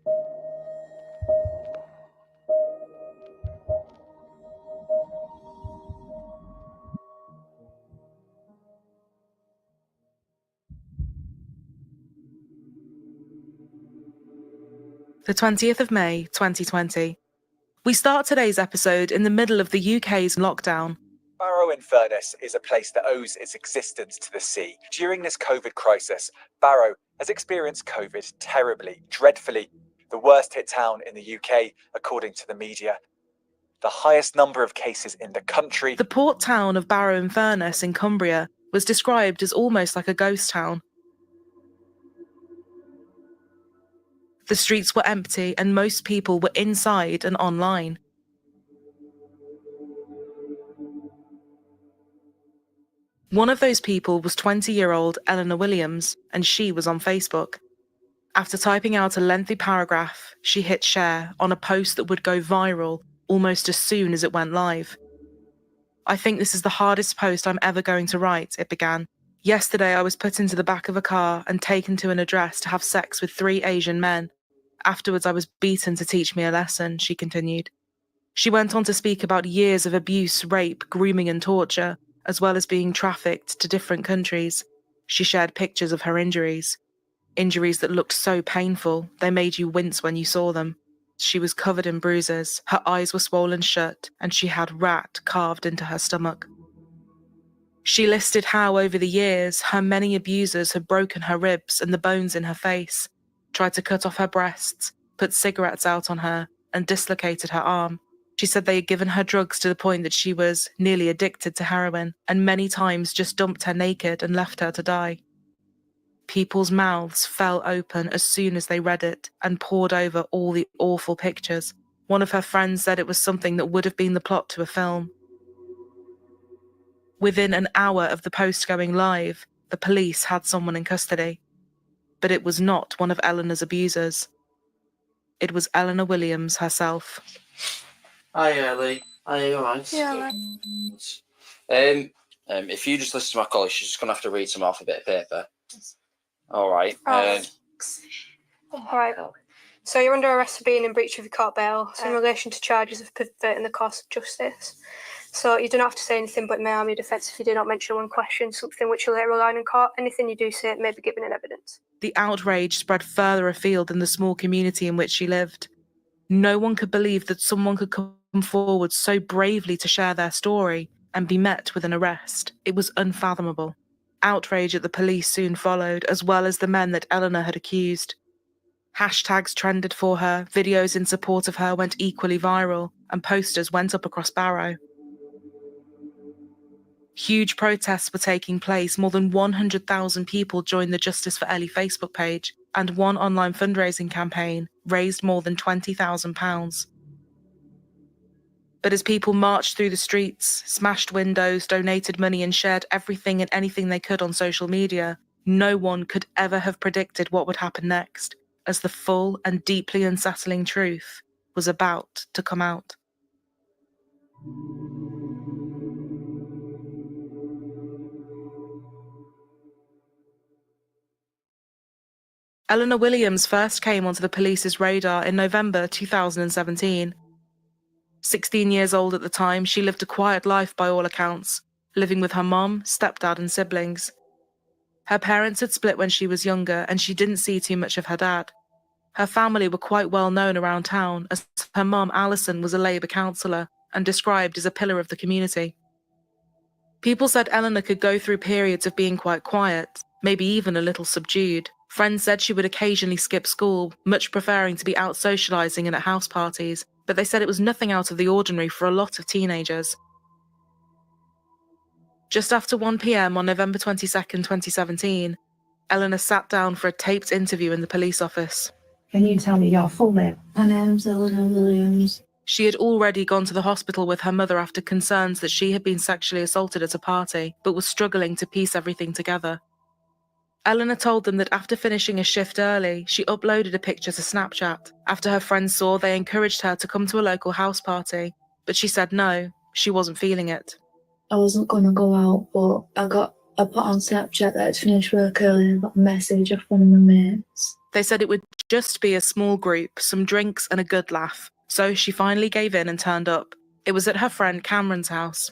The 20th of May, 2020. We start today's episode in the middle of the UK's lockdown. Barrow-in-Furness is a place that owes its existence to the sea. During this COVID crisis, Barrow has experienced COVID terribly, dreadfully. The worst hit town in the UK, according to the media. The highest number of cases in the country. The port town of Barrow-in-Furness in Cumbria was described as almost like a ghost town. The streets were empty and most people were inside and online. One of those people was 20-year-old Eleanor Williams, and she was on Facebook. After typing out a lengthy paragraph, she hit share on a post that would go viral almost as soon as it went live. "I think this is the hardest post I'm ever going to write," it began. "Yesterday I was put into the back of a car and taken to an address to have sex with 3 Asian men. Afterwards I was beaten to teach me a lesson," she continued. She went on to speak about years of abuse, rape, grooming and torture, as well as being trafficked to different countries. She shared pictures of her injuries that looked so painful they made you wince when you saw them. She was covered in bruises, her eyes were swollen shut, and she had rat carved into her stomach. She listed how over the years her many abusers had broken her ribs and the bones in her face, tried to cut off her breasts, put cigarettes out on her, and dislocated her arm. She said they had given her drugs to the point that she was nearly addicted to heroin, and many times just dumped her naked and left her to die. People's mouths fell open as soon as they read it and poured over all the awful pictures. One of her friends said it was something that would have been the plot to a film. Within an hour of the post going live, the police had someone in custody. But it was not one of Eleanor's abusers. It was Eleanor Williams herself. Hi, Ellie. Are you alright? Yeah, if you just listen to my call, she's just going to have to read some alphabet paper. Alright. Alright. So you're under arrest for being in breach of your court bail in relation to charges of perverting the course of justice. So you do not have to say anything but may harm your defence if you do not mention one question, something which you'll later rely on in court. Anything you do say may be given in evidence. The outrage spread further afield in the small community in which she lived. No one could believe that someone could come forward so bravely to share their story and be met with an arrest. It was unfathomable. Outrage at the police soon followed, as well as the men that Eleanor had accused. Hashtags trended for her, videos in support of her went equally viral, and posters went up across Barrow. Huge protests were taking place. More than 100,000 people joined the Justice for Ellie Facebook page, and one online fundraising campaign raised more than £20,000. But as people marched through the streets, smashed windows, donated money and shared everything and anything they could on social media, no one could ever have predicted what would happen next, as the full and deeply unsettling truth was about to come out. Eleanor Williams first came onto the police's radar in November 2017. 16 years old at the time, she lived a quiet life by all accounts, living with her mom, stepdad and siblings. Her parents had split when she was younger and she didn't see too much of her dad. Her family were quite well known around town, as her mom Alison was a Labour councillor and described as a pillar of the community. People said Eleanor could go through periods of being quite quiet, maybe even a little subdued. Friends said she would occasionally skip school, much preferring to be out socialising and at house parties, but they said it was nothing out of the ordinary for a lot of teenagers. Just after 1 p.m. on November 22nd, 2017, Eleanor sat down for a taped interview in the police office. Can you tell me your full name? My name's Eleanor Williams. She had already gone to the hospital with her mother after concerns that she had been sexually assaulted at a party, but was struggling to piece everything together. Eleanor told them that after finishing a shift early, she uploaded a picture to Snapchat. After her friends saw, they encouraged her to come to a local house party, but she said no, she wasn't feeling it. I wasn't going to go out, but I got I put on Snapchat that I'd finished work early and got a message off one of my mates. They said it would just be a small group, some drinks and a good laugh. So she finally gave in and turned up. It was at her friend Cameron's house.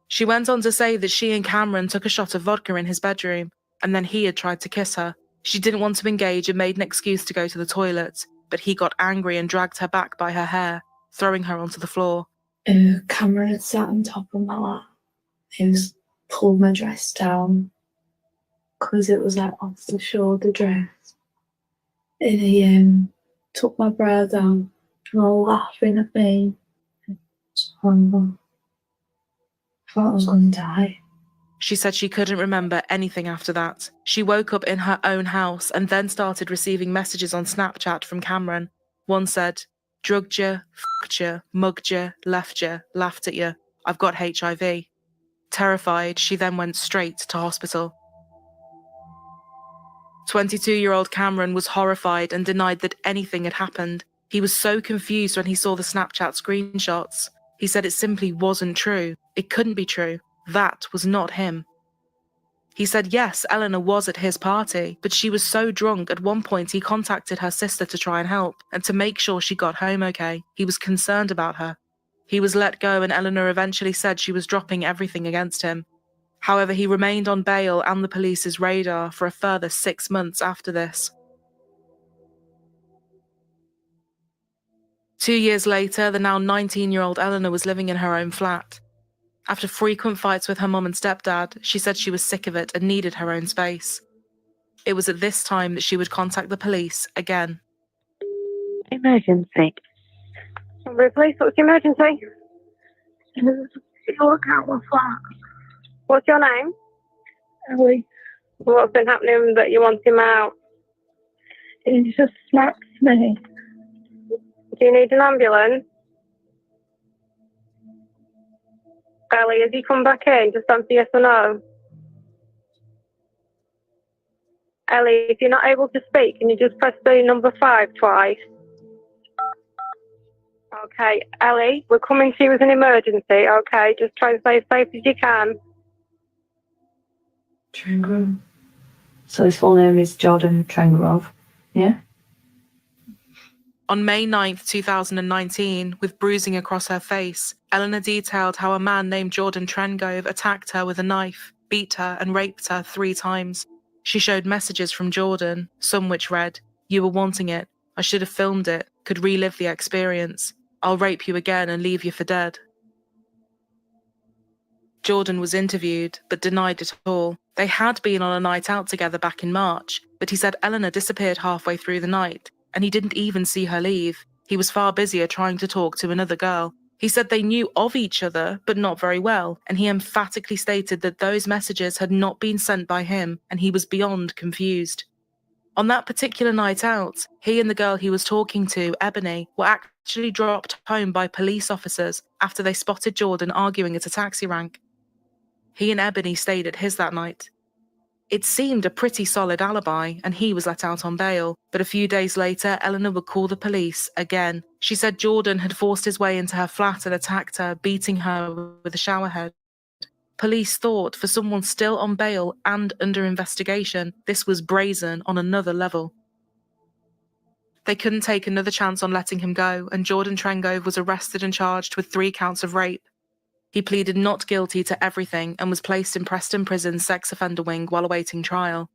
She went on to say that she and Cameron took a shot of vodka in his bedroom, and then he had tried to kiss her. She didn't want to engage and made an excuse to go to the toilet, but he got angry and dragged her back by her hair, throwing her onto the floor. Cameron had sat on top of my lap. He was pulled my dress down because it was like off the shoulder dress. And he took my bra down and all laughing at me. It's horrible. I thought I was going to die. She said she couldn't remember anything after that. She woke up in her own house and then started receiving messages on Snapchat from Cameron. One said, drugged you, fucked you, mugged you, left you, laughed at you. I've got HIV. Terrified, she then went straight to hospital. 22-year-old Cameron was horrified and denied that anything had happened. He was so confused when he saw the Snapchat screenshots. He said it simply wasn't true. It couldn't be true. That was not him. He said yes, Eleanor was at his party, but she was so drunk at one point he contacted her sister to try and help and to make sure she got home okay. He was concerned about her. He was let go and Eleanor eventually said she was dropping everything against him. However, he remained on bail and the police's radar for a further 6 months after this. 2 years later, the now 19-year-old Eleanor was living in her own flat. After frequent fights with her mum and stepdad, she said she was sick of it and needed her own space. It was at this time that she would contact the police again. Emergency. Police, what's the emergency? Look out my flat. What's your name? Ellie, What's been happening that you want him out? he just slapped me. Do you need an ambulance? Ellie, has he come back in? Just answer yes or no. Ellie, if you're not able to speak, can you just press the number 5 twice? Okay, Ellie, we're coming to you with an emergency, okay? Just try and stay as safe as you can. Trengrove. So his full name is Jordan Trengrove, yeah? On May 9th, 2019, with bruising across her face, Eleanor detailed how a man named Jordan Trengrove attacked her with a knife, beat her and raped her 3 times. She showed messages from Jordan, some which read, "You were wanting it. I should have filmed it, could relive the experience. I'll rape you again and leave you for dead." Jordan was interviewed, but denied it all. They had been on a night out together back in March, but he said Eleanor disappeared halfway through the night, and he didn't even see her leave. He was far busier trying to talk to another girl. He said they knew of each other, but not very well, and he emphatically stated that those messages had not been sent by him, and he was beyond confused. On that particular night out, he and the girl he was talking to, Ebony, were actually dropped home by police officers after they spotted Jordan arguing at a taxi rank. He and Ebony stayed at his that night. It seemed a pretty solid alibi, and he was let out on bail. But a few days later, Eleanor would call the police again. She said Jordan had forced his way into her flat and attacked her, beating her with a shower head. Police thought for someone still on bail and under investigation, this was brazen on another level. They couldn't take another chance on letting him go, and Jordan Trengrove was arrested and charged with 3 counts of rape. He pleaded not guilty to everything and was placed in Preston Prison's sex offender wing while awaiting trial.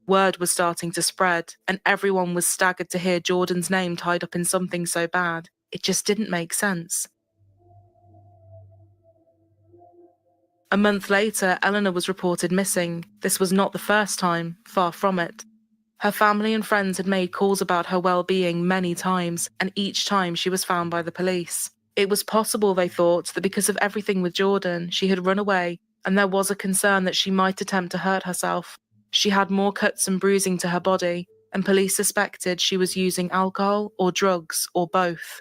Word was starting to spread, and everyone was staggered to hear Jordan's name tied up in something so bad. It just didn't make sense. A month later, Eleanor was reported missing. This was not the first time, far from it. Her family and friends had made calls about her well-being many times, and each time she was found by the police. It was possible, they thought, that because of everything with Jordan, she had run away, and there was a concern that she might attempt to hurt herself. She had more cuts and bruising to her body, and police suspected she was using alcohol or drugs or both.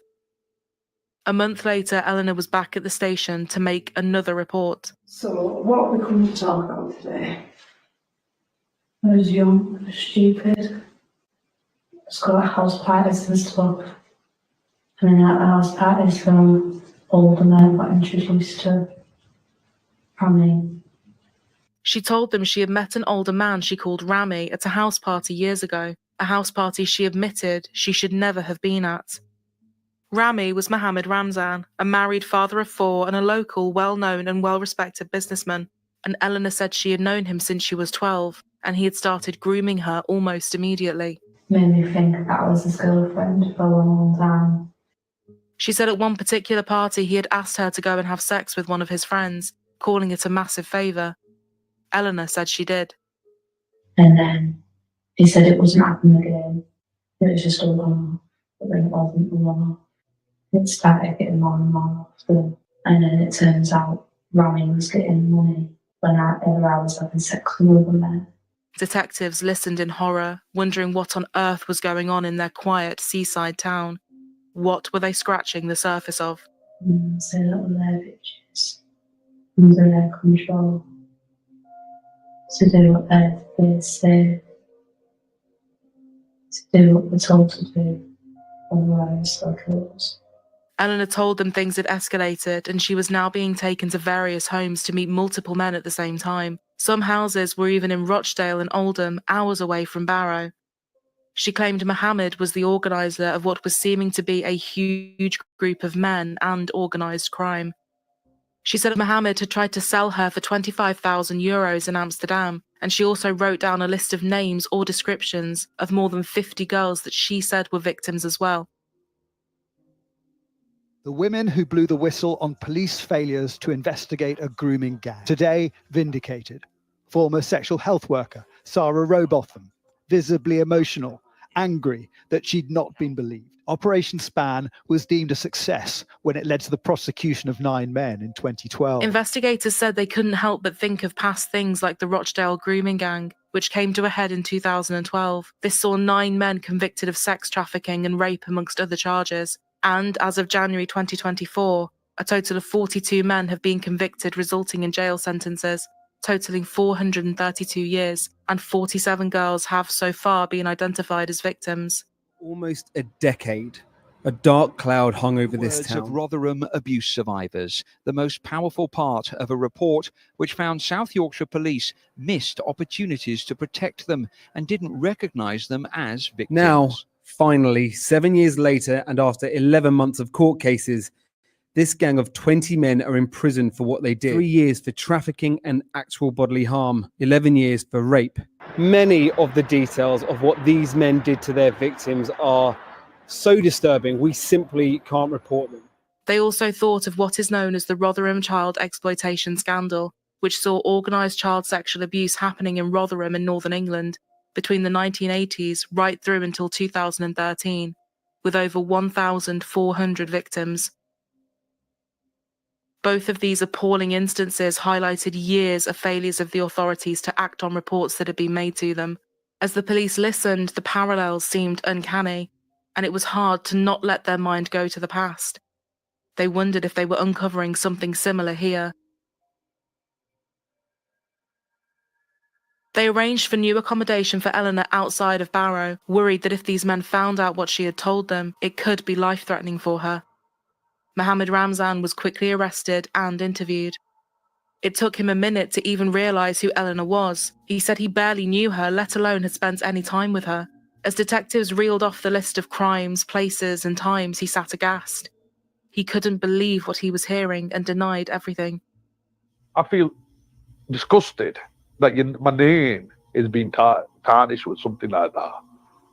A month later, Eleanor was back at the station to make another report. So, what are we going to talk about today? I was young, I was stupid. Let's go to house parties and stuff. And then at the house parties, older men got introduced to from me. She told them she had met an older man she called Rami at a house party years ago, a house party she admitted she should never have been at. Rami was Mohammed Ramzan, a married father of 4 and a local, well-known and well-respected businessman, and Eleanor said she had known him since she was 12, and he had started grooming her almost immediately. Made me think that I was his girlfriend for a long time. She said at one particular party he had asked her to go and have sex with one of his friends, calling it a massive favour. Eleanor said she did. And then he said it wasn't happening again. It was just a one-off, but then it wasn't a one-off. It started getting more and more often. And then it turns out Rami was getting money whenever I was having sex with other men. Detectives listened in horror, wondering what on earth was going on in their quiet seaside town. What were they scratching the surface of? So little their bitches under their control to do what they say, to do what we're told to do, otherwise they'll kill us. Eleanor told them things had escalated and she was now being taken to various homes to meet multiple men at the same time. Some houses were even in Rochdale and Oldham, hours away from Barrow. She claimed Mohammed was the organiser of what was seeming to be a huge group of men and organised crime. She said Mohammed had tried to sell her for €25,000 in Amsterdam, and she also wrote down a list of names or descriptions of more than 50 girls that she said were victims as well. The women who blew the whistle on police failures to investigate a grooming gang. Today, vindicated. Former sexual health worker Sarah Robotham, visibly emotional, angry that she'd not been believed. Operation Span was deemed a success when it led to the prosecution of 9 men in 2012. Investigators said they couldn't help but think of past things like the Rochdale grooming gang, which came to a head in 2012. This saw 9 men convicted of sex trafficking and rape amongst other charges. And as of January 2024, a total of 42 men have been convicted, resulting in jail sentences, totaling 432 years, and 47 girls have so far been identified as victims. Almost a decade, a dark cloud hung over this Words town. of Rotherham abuse survivors, the most powerful part of a report which found South Yorkshire Police missed opportunities to protect them and didn't recognise them as victims. Now, finally, 7 years later and after 11 months of court cases, this gang of 20 men are in prison for what they did. 3 years for trafficking and actual bodily harm, 11 years for rape. Many of the details of what these men did to their victims are so disturbing, we simply can't report them. They also thought of what is known as the Rotherham child exploitation scandal, which saw organised child sexual abuse happening in Rotherham in northern England between the 1980s right through until 2013, with over 1,400 victims. Both of these appalling instances highlighted years of failures of the authorities to act on reports that had been made to them. As the police listened, the parallels seemed uncanny, and it was hard to not let their mind go to the past. They wondered if they were uncovering something similar here. They arranged for new accommodation for Eleanor outside of Barrow, worried that if these men found out what she had told them, it could be life-threatening for her. Mohammed Ramzan was quickly arrested and interviewed. It took him a minute to even realise who Eleanor was. He said he barely knew her, let alone had spent any time with her. As detectives reeled off the list of crimes, places and times, he sat aghast. He couldn't believe what he was hearing and denied everything. I feel disgusted that my name is being tarnished with something like that.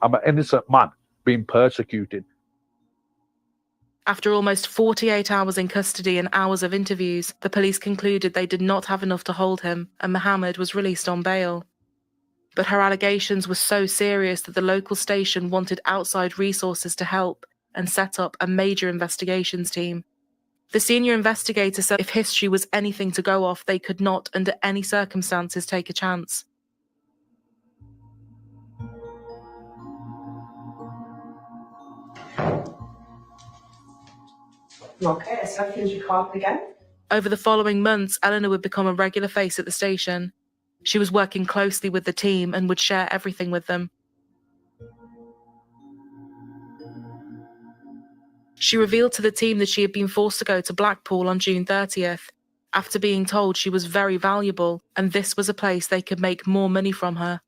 I'm an innocent man being persecuted. After almost 48 hours in custody and hours of interviews, the police concluded they did not have enough to hold him, and Mohammed was released on bail. But her allegations were so serious that the local station wanted outside resources to help and set up a major investigations team. The senior investigator said if history was anything to go off, they could not, under any circumstances, take a chance. Okay, so everything's recorded again. Over the following months, Eleanor would become a regular face at the station. She was working closely with the team and would share everything with them. She revealed to the team that she had been forced to go to Blackpool on June 30th, after being told she was very valuable and this was a place they could make more money from her.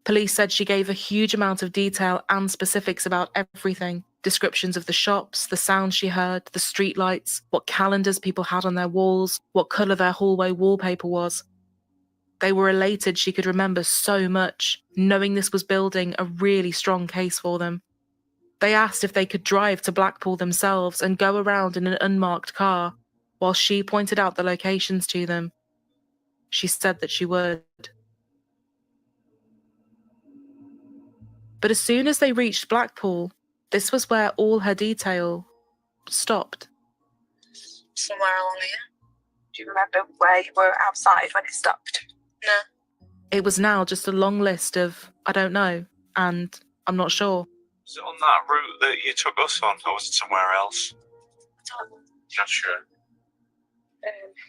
Police said she gave a huge amount of detail and specifics about everything. Descriptions of the shops, the sounds she heard, the streetlights, what calendars people had on their walls, what colour their hallway wallpaper was. They were elated she could remember so much, knowing this was building a really strong case for them. They asked if they could drive to Blackpool themselves and go around in an unmarked car, while she pointed out the locations to them. She said that she would. But as soon as they reached Blackpool, this was where all her detail stopped. Somewhere along here. Do you remember where you were outside when it stopped? No. It was now just a long list of, I don't know, and I'm not sure. Was it on that route that you took us on, or was it somewhere else? Not sure.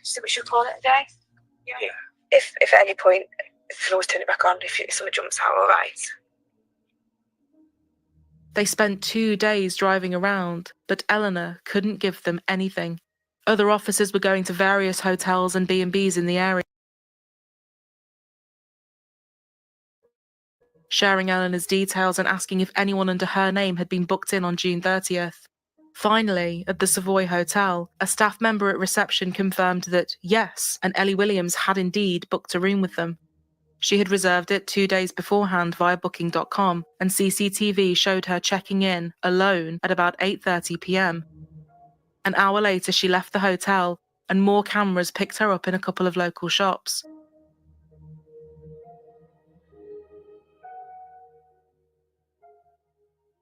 So we should call it a day? Yeah. If at any point, you can always turn it back on if someone jumps out, all right? They spent 2 days driving around, but Eleanor couldn't give them anything. Other officers were going to various hotels and B&Bs in the area, sharing Eleanor's details and asking if anyone under her name had been booked in on June 30th. Finally, at the Savoy Hotel, a staff member at reception confirmed that, yes, and Ellie Williams had indeed booked a room with them. She had reserved it 2 days beforehand via booking.com, and CCTV showed her checking in, alone, at about 8:30 p.m. An hour later, she left the hotel, and more cameras picked her up in a couple of local shops.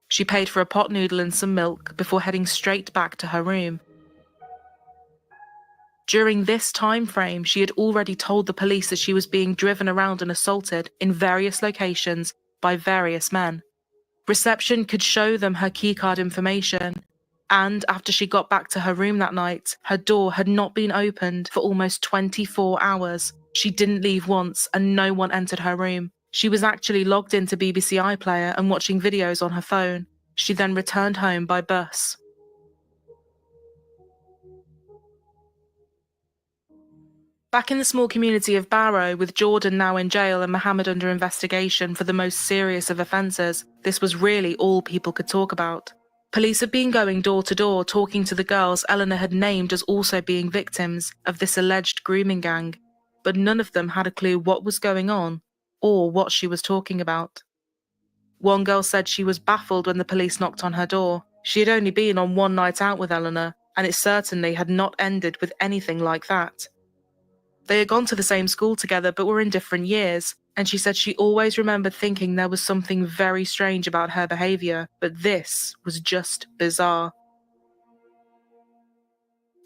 She paid for a pot noodle and some milk before heading straight back to her room. During this time frame, she had already told the police that she was being driven around and assaulted in various locations by various men. Reception could show them her keycard information, and after she got back to her room that night, her door had not been opened for almost 24 hours. She didn't leave once, and no one entered her room. She was actually logged into BBC iPlayer and watching videos on her phone. She then returned home by bus. Back in the small community of Barrow, with Jordan now in jail and Mohammed under investigation for the most serious of offences, this was really all people could talk about. Police had been going door to door talking to the girls Eleanor had named as also being victims of this alleged grooming gang, but none of them had a clue what was going on or what she was talking about. One girl said she was baffled when the police knocked on her door. She had only been on one night out with Eleanor, and it certainly had not ended with anything like that. They had gone to the same school together but were in different years, and she said she always remembered thinking there was something very strange about her behaviour, but this was just bizarre.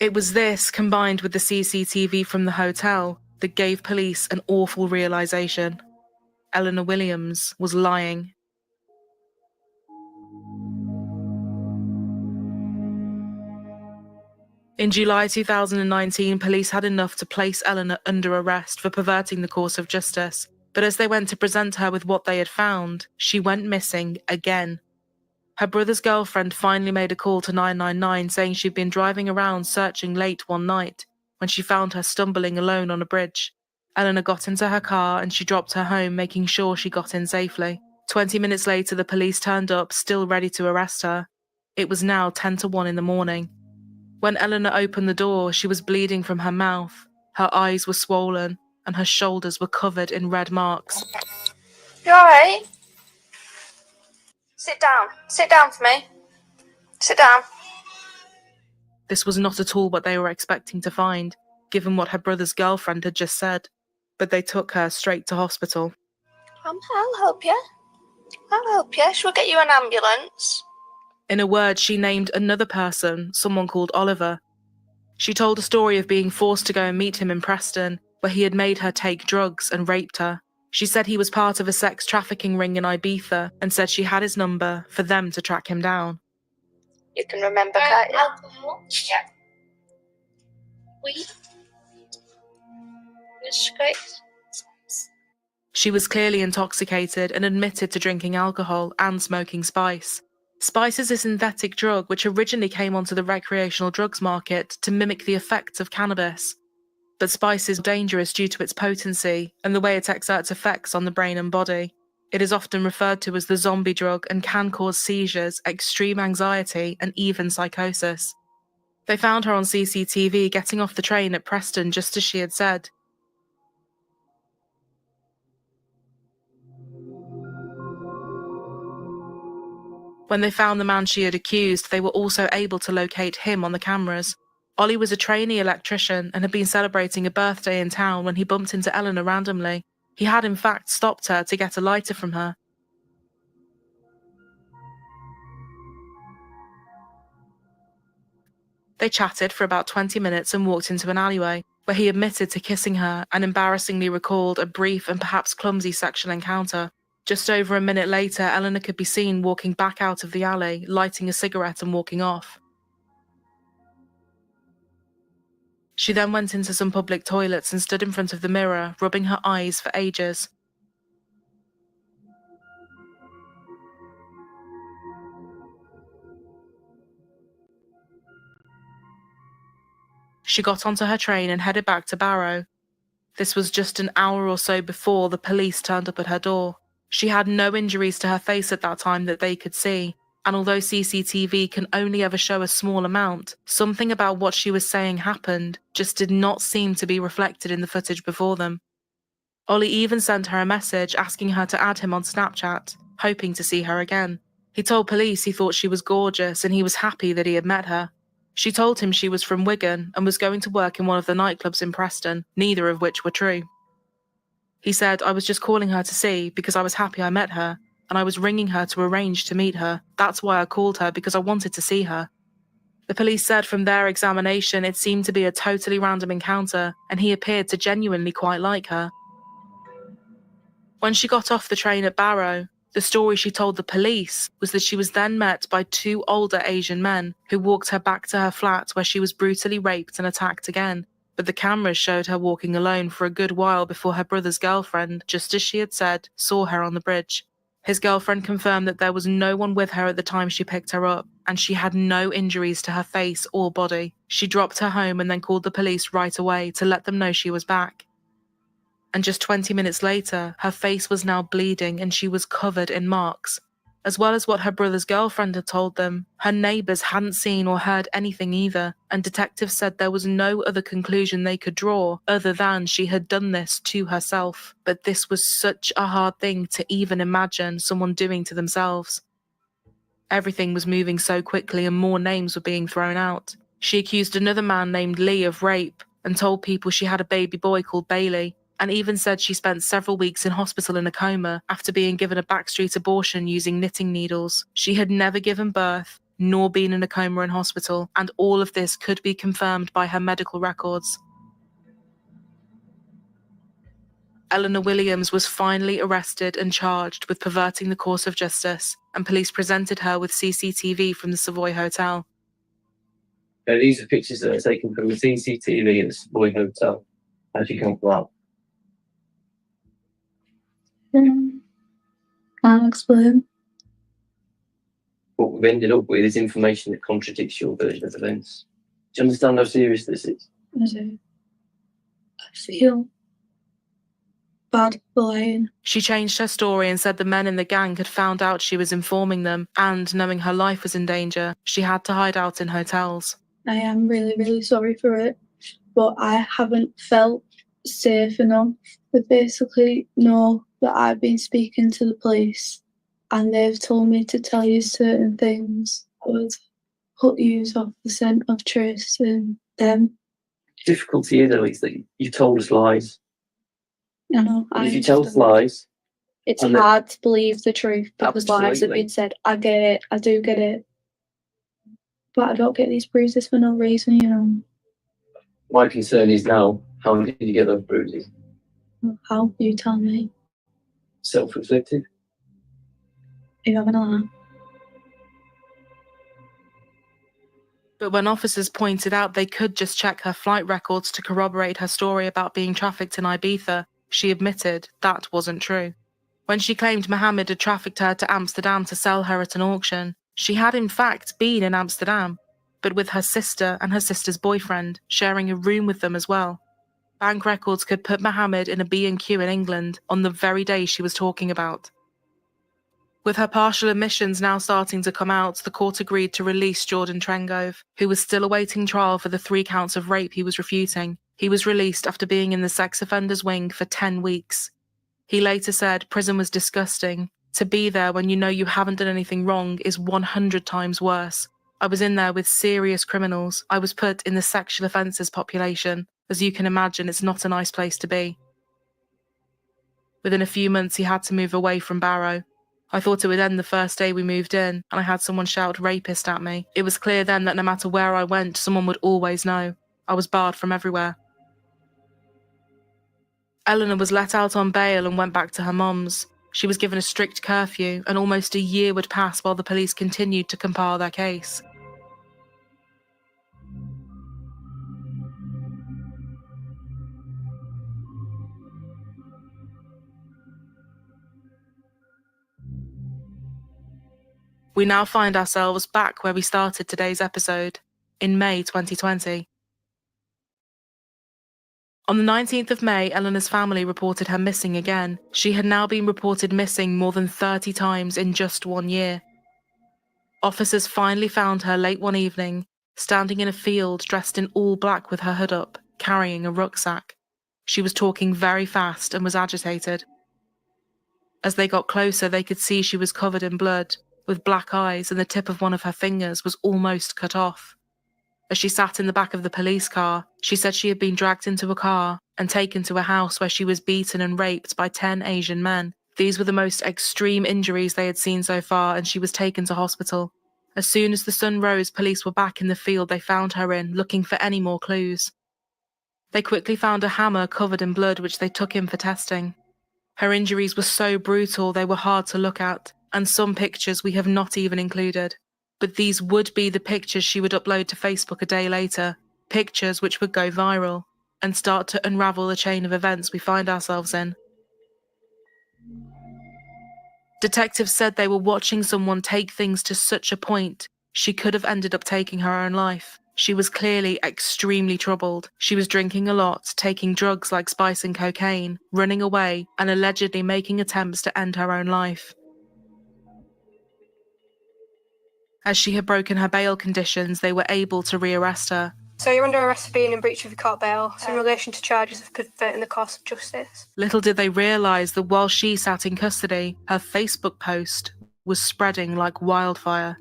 It was this, combined with the CCTV from the hotel, that gave police an awful realisation. Eleanor Williams was lying. In July 2019, police had enough to place Eleanor under arrest for perverting the course of justice, but as they went to present her with what they had found, she went missing again. Her brother's girlfriend finally made a call to 999 saying she'd been driving around searching late one night when she found her stumbling alone on a bridge. Eleanor got into her car and she dropped her home, making sure she got in safely. 20 minutes later, the police turned up, still ready to arrest her. It was now 10 to 1 in the morning. When Eleanor opened the door, she was bleeding from her mouth, her eyes were swollen, and her shoulders were covered in red marks. You alright? Sit down. Sit down for me. Sit down. This was not at all what they were expecting to find, given what her brother's girlfriend had just said, but they took her straight to hospital. I'll help you. I'll help you. Shall we get you an ambulance? In a word, she named another person, someone called Oliver. She told a story of being forced to go and meet him in Preston, where he had made her take drugs and raped her. She said he was part of a sex trafficking ring in Ibiza and said she had his number for them to track him down. You can remember, can't you? Alcohol? Yeah. Weed? Great. She was clearly intoxicated and admitted to drinking alcohol and smoking spice. Spice is a synthetic drug which originally came onto the recreational drugs market to mimic the effects of cannabis. But spice is dangerous due to its potency and the way it exerts effects on the brain and body. It is often referred to as the zombie drug and can cause seizures, extreme anxiety, and even psychosis. They found her on CCTV getting off the train at Preston just as she had said. When they found the man she had accused, they were also able to locate him on the cameras. Ollie was a trainee electrician and had been celebrating a birthday in town when he bumped into Eleanor randomly. He had in fact stopped her to get a lighter from her. They chatted for about 20 minutes and walked into an alleyway, where he admitted to kissing her and embarrassingly recalled a brief and perhaps clumsy sexual encounter. Just over a minute later, Eleanor could be seen walking back out of the alley, lighting a cigarette and walking off. She then went into some public toilets and stood in front of the mirror, rubbing her eyes for ages. She got onto her train and headed back to Barrow. This was just an hour or so before the police turned up at her door. She had no injuries to her face at that time that they could see, and although CCTV can only ever show a small amount, something about what she was saying happened just did not seem to be reflected in the footage before them. Ollie even sent her a message asking her to add him on Snapchat, hoping to see her again. He told police he thought she was gorgeous and he was happy that he had met her. She told him she was from Wigan and was going to work in one of the nightclubs in Preston, neither of which were true. He said, "I was just calling her to see because I was happy I met her, and I was ringing her to arrange to meet her. That's why I called her, because I wanted to see her." The police said from their examination it seemed to be a totally random encounter, and he appeared to genuinely quite like her. When she got off the train at Barrow, the story she told the police was that she was then met by 2 older Asian men who walked her back to her flat where she was brutally raped and attacked again. But the cameras showed her walking alone for a good while before her brother's girlfriend, just as she had said, saw her on the bridge. His girlfriend confirmed that there was no one with her at the time she picked her up, and she had no injuries to her face or body. She dropped her home and then called the police right away to let them know she was back. And just 20 minutes later, her face was now bleeding and she was covered in marks. As well as what her brother's girlfriend had told them, her neighbours hadn't seen or heard anything either, and detectives said there was no other conclusion they could draw other than she had done this to herself. But this was such a hard thing to even imagine someone doing to themselves. Everything was moving so quickly and more names were being thrown out. She accused another man named Lee of rape and told people she had a baby boy called Bailey, and even said she spent several weeks in hospital in a coma after being given a backstreet abortion using knitting needles. She had never given birth, nor been in a coma in hospital, and all of this could be confirmed by her medical records. Eleanor Williams was finally arrested and charged with perverting the course of justice, and police presented her with CCTV from the Savoy Hotel. These are pictures that are taken from the CCTV at the Savoy Hotel. How did you come from that? Can't explain. What we've ended up with is information that contradicts your version of events. Do you understand how serious this is? I do. I feel bad for lying. She changed her story and said the men in the gang had found out she was informing them, and knowing her life was in danger, she had to hide out in hotels. I am really, really sorry for it, but I haven't felt safe enough to basically know that I've been speaking to the police and they've told me to tell you certain things that would put you off the scent of tracing them. Difficulty is, at least, that you told us lies. I know. And if you tell us lies, it's hard to believe the truth because lies have Absolutely. been said. I get it. I do get it. But I don't get these bruises for no reason, you know. my concern is now, how did you get those bruises? How? You tell me. Self-inflicted. Are you having a laugh? But when officers pointed out they could just check her flight records to corroborate her story about being trafficked in Ibiza, she admitted that wasn't true. When she claimed Mohammed had trafficked her to Amsterdam to sell her at an auction, she had in fact been in Amsterdam, but with her sister and her sister's boyfriend, sharing a room with them as well. Bank records could put Mohammed in a B&Q in England on the very day she was talking about. With her partial admissions now starting to come out, the court agreed to release Jordan Trengove, who was still awaiting trial for the 3 counts of rape he was refuting. He was released after being in the sex offenders wing for 10 weeks. He later said prison was disgusting. To be there when you know you haven't done anything wrong is 100 times worse. I was in there with serious criminals. I was put in the sexual offences population. As you can imagine, it's not a nice place to be. Within a few months, he had to move away from Barrow. I thought it would end the first day we moved in, and I had someone shout rapist at me. It was clear then that no matter where I went, someone would always know. I was barred from everywhere. Eleanor was let out on bail and went back to her mum's. She was given a strict curfew, and almost a year would pass while the police continued to compile their case. We now find ourselves back where we started today's episode, in May 2020. On the 19th of May, Eleanor's family reported her missing again. She had now been reported missing more than 30 times in just 1 year. Officers finally found her late one evening, standing in a field dressed in all black with her hood up, carrying a rucksack. She was talking very fast and was agitated. As they got closer, they could see she was covered in blood, with black eyes, and the tip of one of her fingers was almost cut off. As she sat in the back of the police car, she said she had been dragged into a car and taken to a house where she was beaten and raped by 10 Asian men. These were the most extreme injuries they had seen so far, and she was taken to hospital. As soon as the sun rose, police were back in the field they found her in, looking for any more clues. They quickly found a hammer covered in blood, which they took in for testing. Her injuries were so brutal they were hard to look at, and some pictures we have not even included. But these would be the pictures she would upload to Facebook a day later, pictures which would go viral and start to unravel the chain of events we find ourselves in. Detectives said they were watching someone take things to such a point she could have ended up taking her own life. She was clearly extremely troubled. She was drinking a lot, taking drugs like spice and cocaine, running away, and allegedly making attempts to end her own life. As she had broken her bail conditions, they were able to rearrest her. So you're under arrest for being in breach of your court bail in relation to charges of perverting the course of justice. Little did they realise that while she sat in custody, her Facebook post was spreading like wildfire.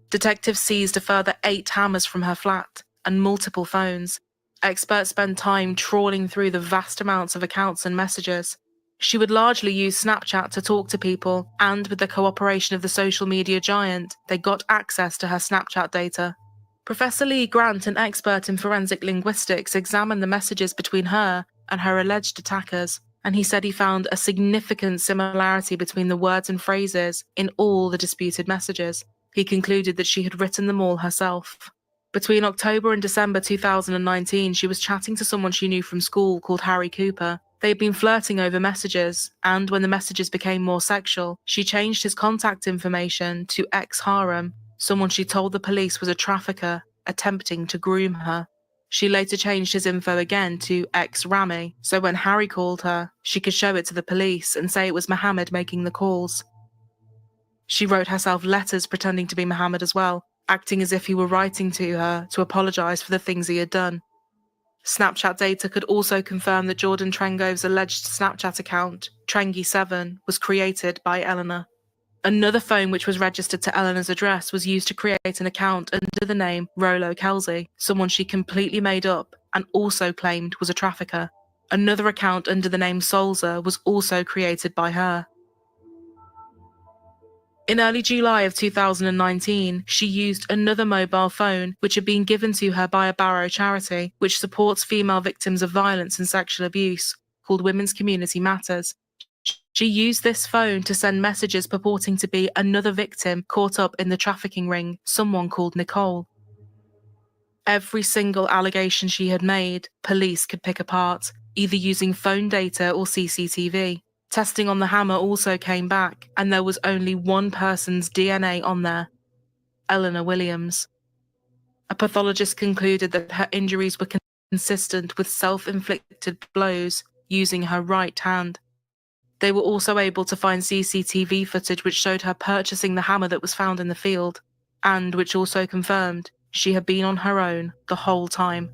Detectives seized a further 8 hammers from her flat and multiple phones. Experts spent time trawling through the vast amounts of accounts and messages. She would largely use Snapchat to talk to people, and with the cooperation of the social media giant, they got access to her Snapchat data. Professor Lee Grant, an expert in forensic linguistics, examined the messages between her and her alleged attackers, and he said he found a significant similarity between the words and phrases in all the disputed messages. He concluded that she had written them all herself. Between October and December 2019, she was chatting to someone she knew from school called Harry Cooper. They had been flirting over messages, and when the messages became more sexual, she changed his contact information to ex-harem, someone she told the police was a trafficker attempting to groom her. She later changed his info again to ex-Rami, so when Harry called her, she could show it to the police and say it was Mohammed making the calls. She wrote herself letters pretending to be Mohammed as well, acting as if he were writing to her to apologise for the things he had done. Snapchat data could also confirm that Jordan Trengove's alleged Snapchat account, Trengy7, was created by Eleanor. Another phone which was registered to Eleanor's address was used to create an account under the name Rolo Kelsey, someone she completely made up and also claimed was a trafficker. Another account under the name Solza was also created by her. In early July of 2019, she used another mobile phone which had been given to her by a Barrow charity which supports female victims of violence and sexual abuse, called Women's Community Matters. She used this phone to send messages purporting to be another victim caught up in the trafficking ring, someone called Nicole. Every single allegation she had made, police could pick apart, either using phone data or CCTV. Testing on the hammer also came back, and there was only one person's DNA on there: Eleanor Williams. A pathologist concluded that her injuries were consistent with self-inflicted blows using her right hand. They were also able to find CCTV footage which showed her purchasing the hammer that was found in the field, and which also confirmed she had been on her own the whole time.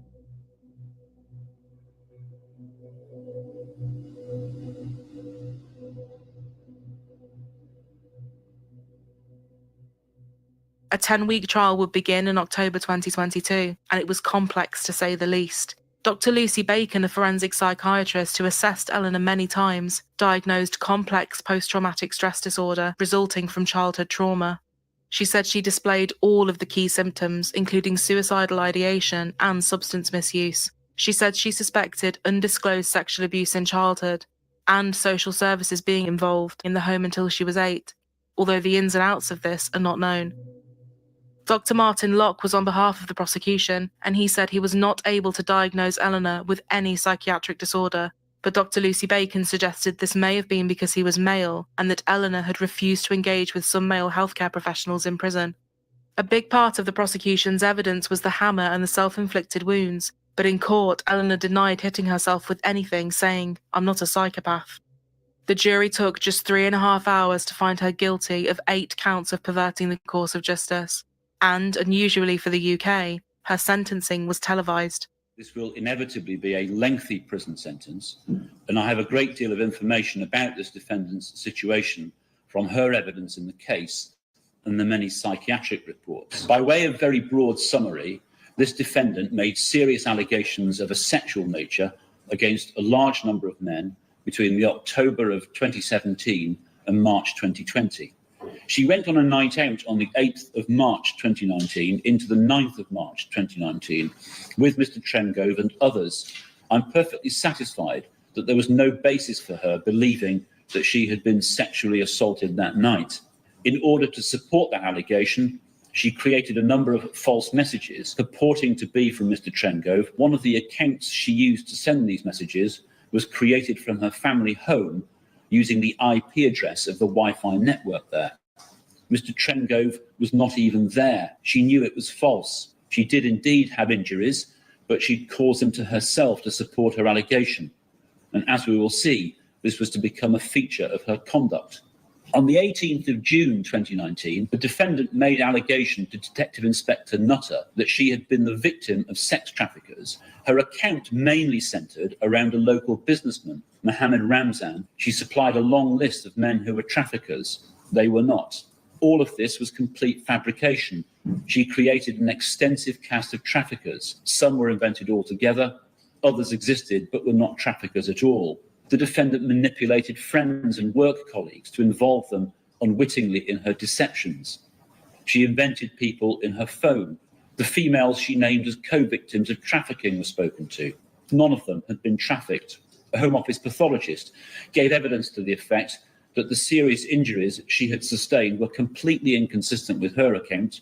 A 10-week trial would begin in October 2022, and it was complex to say the least. Dr. Lucy Bacon, a forensic psychiatrist who assessed Eleanor many times, diagnosed complex post-traumatic stress disorder resulting from childhood trauma. She said she displayed all of the key symptoms, including suicidal ideation and substance misuse. She said she suspected undisclosed sexual abuse in childhood and social services being involved in the home until she was 8, although the ins and outs of this are not known. Dr. Martin Locke was on behalf of the prosecution, and he said he was not able to diagnose Eleanor with any psychiatric disorder, but Dr. Lucy Bacon suggested this may have been because he was male and that Eleanor had refused to engage with some male healthcare professionals in prison. A big part of the prosecution's evidence was the hammer and the self-inflicted wounds, but in court, Eleanor denied hitting herself with anything, saying, "I'm not a psychopath." The jury took just 3.5 hours to find her guilty of 8 counts of perverting the course of justice. And, unusually for the UK, her sentencing was televised. This will inevitably be a lengthy prison sentence, and I have a great deal of information about this defendant's situation from her evidence in the case and the many psychiatric reports. By way of very broad summary, this defendant made serious allegations of a sexual nature against a large number of men between the October of 2017 and March 2020. She went on a night out on the 8th of March 2019 into the 9th of March 2019 with Mr. Trengove and others. I'm perfectly satisfied that there was no basis for her believing that she had been sexually assaulted that night. In order to support that allegation, she created a number of false messages purporting to be from Mr. Trengove. One of the accounts she used to send these messages was created from her family home using the IP address of the Wi-Fi network there. Mr. Trengove was not even there. She knew it was false. She did indeed have injuries, but she'd caused them to herself to support her allegation. And as we will see, this was to become a feature of her conduct. On the 18th of June 2019, the defendant made allegation to Detective Inspector Nutter that she had been the victim of sex traffickers. Her account mainly centred around a local businessman, Mohammed Ramzan. She supplied a long list of men who were traffickers. They were not. All of this was complete fabrication. She created an extensive cast of traffickers. Some were invented altogether, others existed but were not traffickers at all. The defendant manipulated friends and work colleagues to involve them unwittingly in her deceptions. She invented people in her phone. The females she named as co-victims of trafficking were spoken to. None of them had been trafficked. A Home Office pathologist gave evidence to the effect that the serious injuries she had sustained were completely inconsistent with her account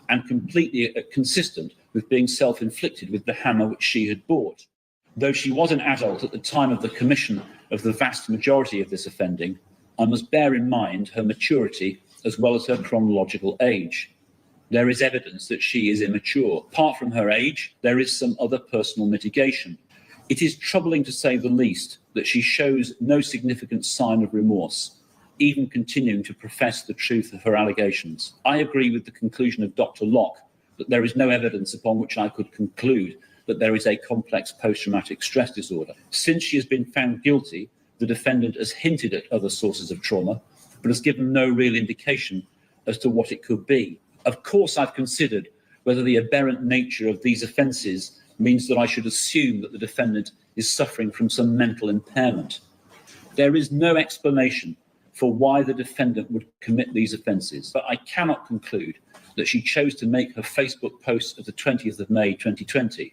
and completely consistent with being self-inflicted with the hammer which she had bought. Though she was an adult at the time of the commission of the vast majority of this offending, I must bear in mind her maturity as well as her chronological age. There is evidence that she is immature. Apart from her age, there is some other personal mitigation. It is troubling to say the least that she shows no significant sign of remorse, even continuing to profess the truth of her allegations. I agree with the conclusion of Dr. Locke that there is no evidence upon which I could conclude that there is a complex post-traumatic stress disorder. Since she has been found guilty, the defendant has hinted at other sources of trauma, but has given no real indication as to what it could be. Of course, I've considered whether the aberrant nature of these offences means that I should assume that the defendant is suffering from some mental impairment. There is no explanation for why the defendant would commit these offences, but I cannot conclude that she chose to make her Facebook post of the 20th of May 2020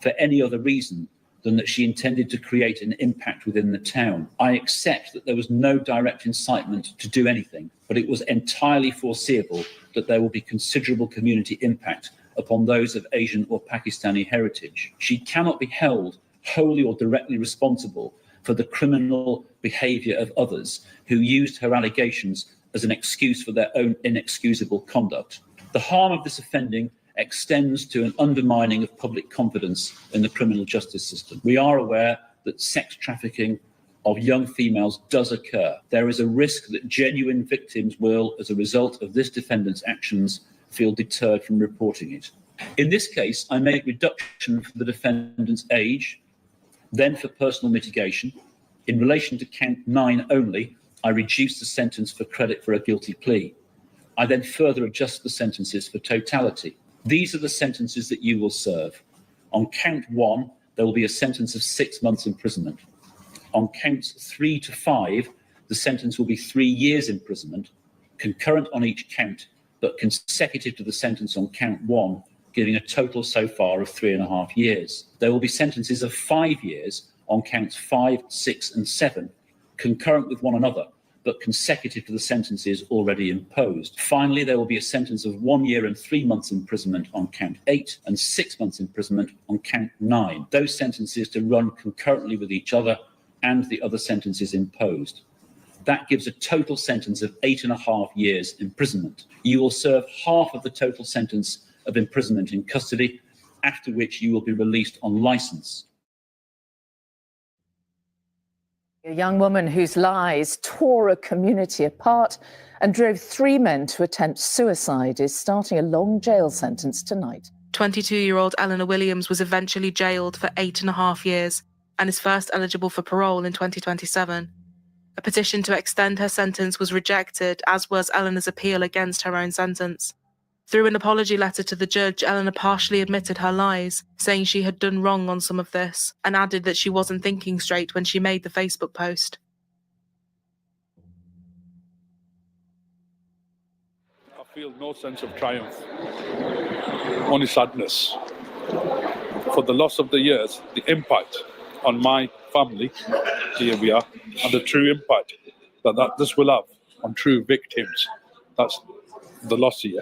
for any other reason than that she intended to create an impact within the town. I accept that there was no direct incitement to do anything, but it was entirely foreseeable that there will be considerable community impact upon those of Asian or Pakistani heritage. She cannot be held wholly or directly responsible for the criminal behaviour of others who used her allegations as an excuse for their own inexcusable conduct. The harm of this offending extends to an undermining of public confidence in the criminal justice system. We are aware that sex trafficking of young females does occur. There is a risk that genuine victims will, as a result of this defendant's actions, feel deterred from reporting it. In this case, I make reduction for the defendant's age, then for personal mitigation. In relation to count 9 only, I reduce the sentence for credit for a guilty plea. I then further adjust the sentences for totality. These are the sentences that you will serve. On count 1, there will be a sentence of 6 months imprisonment. On counts 3 to 5, the sentence will be 3 years imprisonment, concurrent on each count, but consecutive to the sentence on count 1, giving a total so far of 3.5 years. There will be sentences of 5 years on counts 5, 6, and 7, concurrent with one another, but consecutive to the sentences already imposed. Finally, there will be a sentence of 1 year and 3 months imprisonment on count 8 and 6 months imprisonment on count 9. Those sentences to run concurrently with each other and the other sentences imposed. That gives a total sentence of 8.5 years imprisonment. You will serve half of the total sentence of imprisonment in custody, after which you will be released on licence. A young woman whose lies tore a community apart and drove 3 men to attempt suicide is starting a long jail sentence tonight. 22-year-old Eleanor Williams was eventually jailed for 8.5 years and is first eligible for parole in 2027. A petition to extend her sentence was rejected, as was Eleanor's appeal against her own sentence. Through an apology letter to the judge, Eleanor partially admitted her lies, saying she had done wrong on some of this, and added that she wasn't thinking straight when she made the Facebook post. I feel no sense of triumph, only sadness for the loss of the years, the impact on my family, here we are, and the true impact that this will have on true victims. That's the loss here.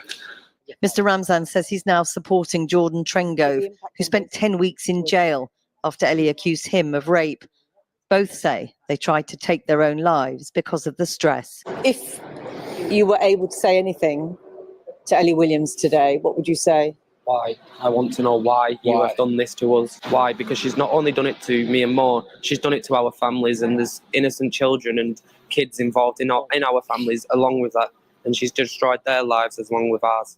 Mr. Ramzan says he's now supporting Jordan Trengove, who spent 10 weeks in jail after Ellie accused him of rape. Both say they tried to take their own lives because of the stress. If you were able to say anything to Ellie Williams today, what would you say? Why? I want to know why you have done this to us. Why? Because she's not only done it to me and Mo, she's done it to our families, and there's innocent children and kids involved in our families along with that, and she's destroyed their lives as long with ours.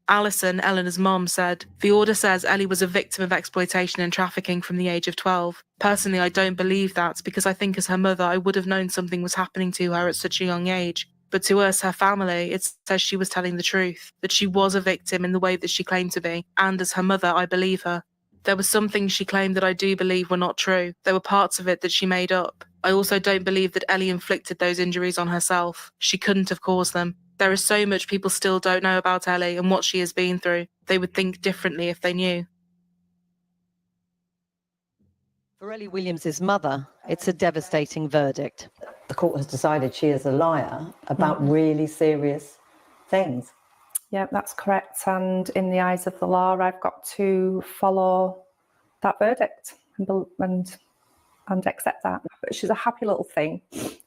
Alison, Eleanor's mom, said, "The order says Ellie was a victim of exploitation and trafficking from the age of 12. Personally, I don't believe that, because I think as her mother, I would have known something was happening to her at such a young age. But to us, her family, it says she was telling the truth, that she was a victim in the way that she claimed to be, and as her mother, I believe her. There were some things she claimed that I do believe were not true. There were parts of it that she made up. I also don't believe that Ellie inflicted those injuries on herself. She couldn't have caused them. There is so much people still don't know about Ellie and what she has been through. They would think differently if they knew." For Ellie Williams' mother, it's a devastating verdict. The court has decided she is a liar about really serious things. Yeah, that's correct. And in the eyes of the law, I've got to follow that verdict and accept that. But she's a happy little thing.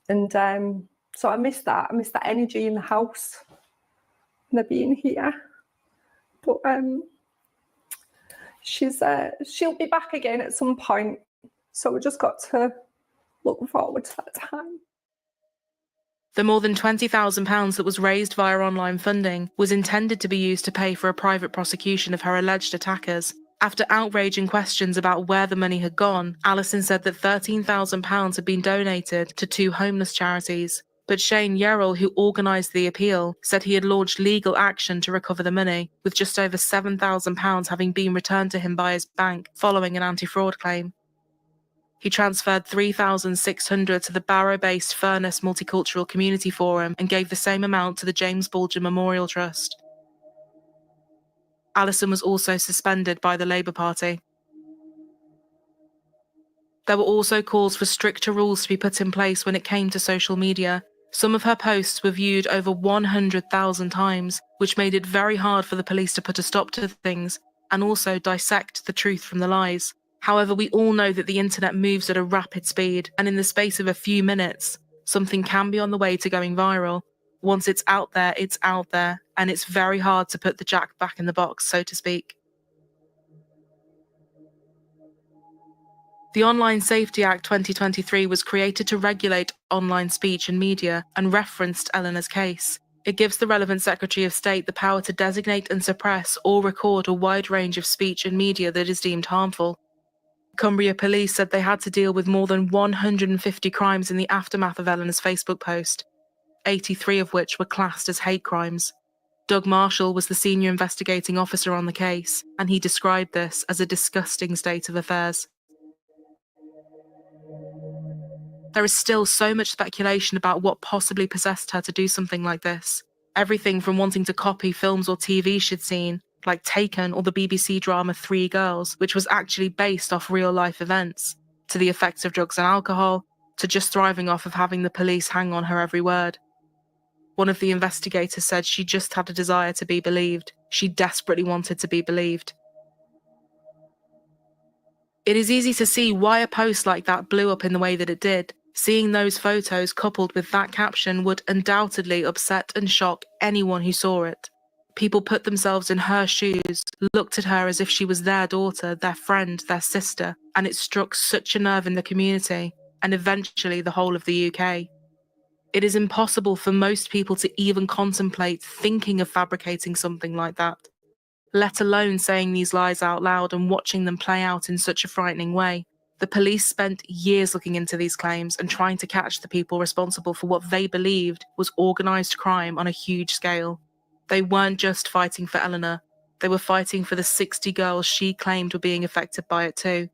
And so I miss that. I miss that energy in the house and her being here. But she'll be back again at some point. So we just got to look forward to that time. The more than £20,000 that was raised via online funding was intended to be used to pay for a private prosecution of her alleged attackers. After outraging questions about where the money had gone, Alison said that £13,000 had been donated to 2 homeless charities. But Shane Yerrell, who organised the appeal, said he had launched legal action to recover the money, with just over £7,000 having been returned to him by his bank following an anti-fraud claim. He transferred $3,600 to the Barrow-based Furness Multicultural Community Forum and gave the same amount to the James Bulger Memorial Trust. Alison was also suspended by the Labour Party. There were also calls for stricter rules to be put in place when it came to social media. Some of her posts were viewed over 100,000 times, which made it very hard for the police to put a stop to things and also dissect the truth from the lies. However, we all know that the internet moves at a rapid speed, and in the space of a few minutes, something can be on the way to going viral. Once it's out there, and it's very hard to put the jack back in the box, so to speak. The Online Safety Act 2023 was created to regulate online speech and media and referenced Eleanor's case. It gives the relevant Secretary of State the power to designate and suppress or record a wide range of speech and media that is deemed harmful. Cumbria Police said they had to deal with more than 150 crimes in the aftermath of Eleanor's Facebook post, 83 of which were classed as hate crimes. Doug Marshall was the senior investigating officer on the case, and he described this as a disgusting state of affairs. There is still so much speculation about what possibly possessed her to do something like this. Everything from wanting to copy films or TV she'd seen, like Taken or the BBC drama Three Girls, which was actually based off real-life events, to the effects of drugs and alcohol, to just thriving off of having the police hang on her every word. One of the investigators said she just had a desire to be believed. She desperately wanted to be believed. It is easy to see why a post like that blew up in the way that it did. Seeing those photos coupled with that caption would undoubtedly upset and shock anyone who saw it. People put themselves in her shoes, looked at her as if she was their daughter, their friend, their sister, and it struck such a nerve in the community, and eventually the whole of the UK. It is impossible for most people to even contemplate thinking of fabricating something like that, let alone saying these lies out loud and watching them play out in such a frightening way. The police spent years looking into these claims and trying to catch the people responsible for what they believed was organised crime on a huge scale. They weren't just fighting for Eleanor, they were fighting for the 60 girls she claimed were being affected by it too.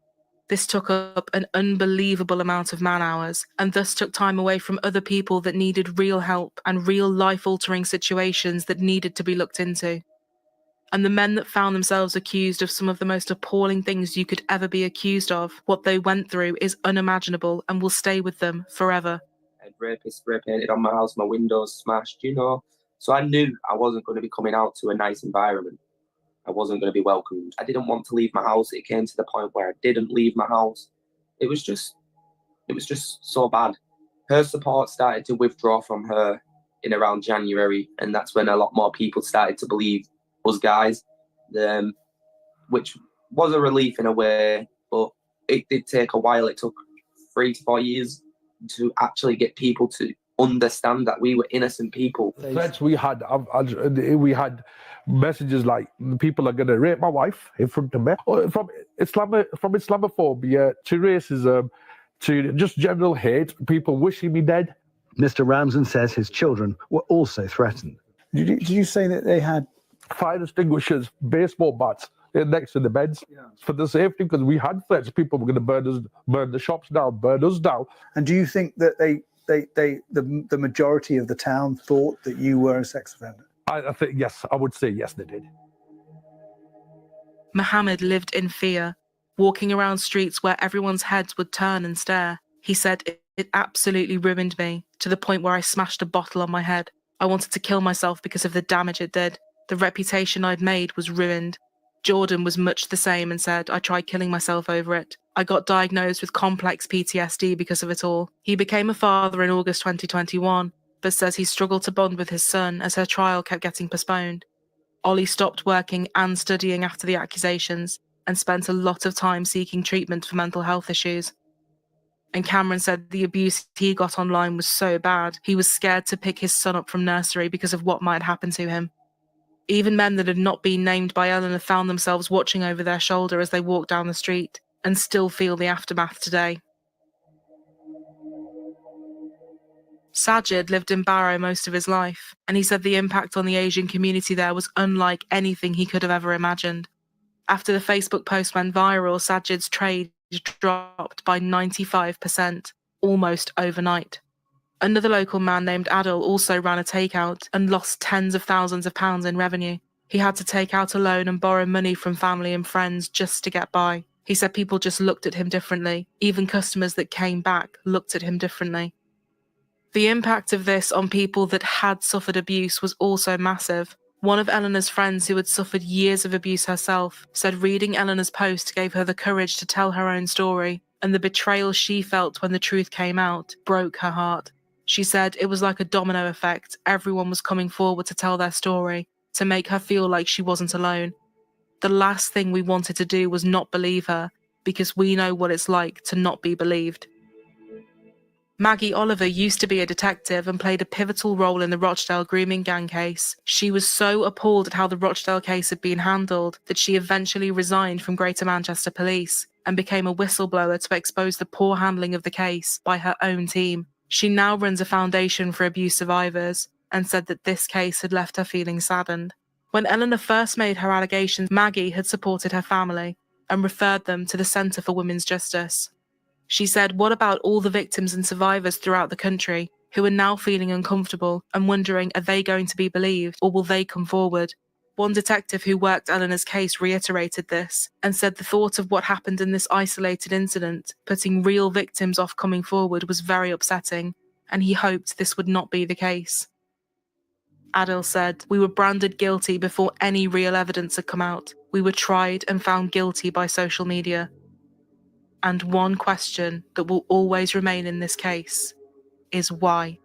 This took up an unbelievable amount of man-hours, and thus took time away from other people that needed real help and real life-altering situations that needed to be looked into. And the men that found themselves accused of some of the most appalling things you could ever be accused of, what they went through is unimaginable and will stay with them forever. I had rapists spray painted on my house, my windows smashed, So I knew I wasn't going to be coming out to a nice environment. I wasn't going to be welcomed. I didn't want to leave my house. It came to the point where I didn't leave my house. It was just so bad. Her support started to withdraw from her in around January, and that's when a lot more people started to believe us guys, which was a relief in a way, but it did take a while. It took 3 to 4 years to actually get people to understand that we were innocent people. Threats we had messages like people are going to rape my wife in front of me, from Islamophobia to racism to just general hate, people wishing me dead. Mr. Ramzan says his children were also threatened. Did you say that they had fire extinguishers, baseball bats next to the beds for the safety, because we had threats. People were going to burn the shops down, burn us down. And do you think that the majority of the town thought that you were a sex offender? I think yes, I would say yes, they did. Mohammed lived in fear, walking around streets where everyone's heads would turn and stare. He said, it absolutely ruined me, to the point where I smashed a bottle on my head. I wanted to kill myself because of the damage it did. The reputation I'd made was ruined. Jordan was much the same and said, I tried killing myself over it. I got diagnosed with complex PTSD because of it all. He became a father in August 2021, but says he struggled to bond with his son as her trial kept getting postponed. Ollie stopped working and studying after the accusations and spent a lot of time seeking treatment for mental health issues. And Cameron said the abuse he got online was so bad, he was scared to pick his son up from nursery because of what might happen to him. Even men that had not been named by Eleanor found themselves watching over their shoulder as they walked down the street, and still feel the aftermath today. Sajid lived in Barrow most of his life, and he said the impact on the Asian community there was unlike anything he could have ever imagined. After the Facebook post went viral, Sajid's trade dropped by 95%, almost overnight. Another local man named Adil also ran a takeout and lost tens of thousands of pounds in revenue. He had to take out a loan and borrow money from family and friends just to get by. He said people just looked at him differently. Even customers that came back looked at him differently. The impact of this on people that had suffered abuse was also massive. One of Eleanor's friends who had suffered years of abuse herself said reading Eleanor's post gave her the courage to tell her own story, and the betrayal she felt when the truth came out broke her heart. She said it was like a domino effect. Everyone was coming forward to tell their story, to make her feel like she wasn't alone. The last thing we wanted to do was not believe her, because we know what it's like to not be believed. Maggie Oliver used to be a detective and played a pivotal role in the Rochdale grooming gang case. She was so appalled at how the Rochdale case had been handled that she eventually resigned from Greater Manchester Police and became a whistleblower to expose the poor handling of the case by her own team. She now runs a foundation for abuse survivors and said that this case had left her feeling saddened. When Eleanor first made her allegations, Maggie had supported her family and referred them to the Centre for Women's Justice. She said, what about all the victims and survivors throughout the country who are now feeling uncomfortable and wondering, are they going to be believed or will they come forward? One detective who worked Eleanor's case reiterated this and said the thought of what happened in this isolated incident, putting real victims off coming forward, was very upsetting, and he hoped this would not be the case. Adil said, we were branded guilty before any real evidence had come out. We were tried and found guilty by social media. And one question that will always remain in this case is why?